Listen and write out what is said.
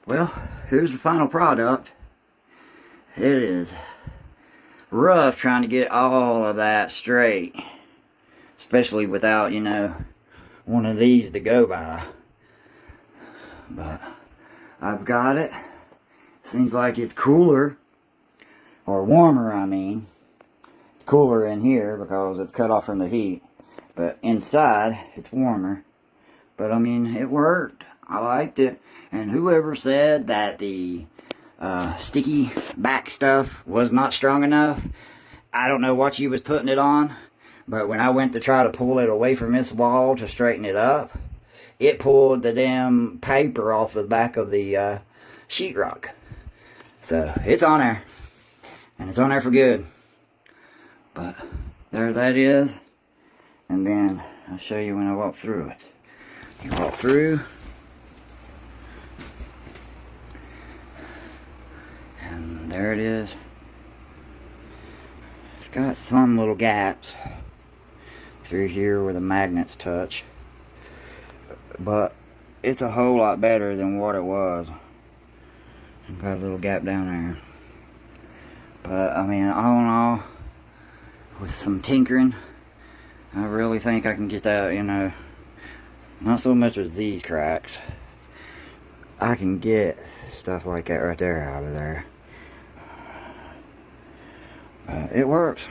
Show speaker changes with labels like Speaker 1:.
Speaker 1: Well, here's the final product. It is rough trying to get all of that straight, especially without, one of these to go by. But I've got it. Seems like it's cooler, or warmer, I mean. It's cooler in here because it's cut off from the heat, but inside it's warmer. But I mean, it worked. I liked it. And whoever said that the sticky back stuff was not strong enough, I don't know what you was putting it on, but when I went to try to pull it away from this wall to straighten it up, it pulled the damn paper off the back of the sheetrock. So it's on there, and it's on there for good. But there that is. And then I'll show you when I walk through it. You walk through, and there it is. It's got some little gaps through here where the magnets touch, but it's a whole lot better than what it was. Got a little gap down there, but I mean, all in all, with some tinkering, I really think I can get that, not so much as these cracks. I can get stuff like that right there out of there. It works.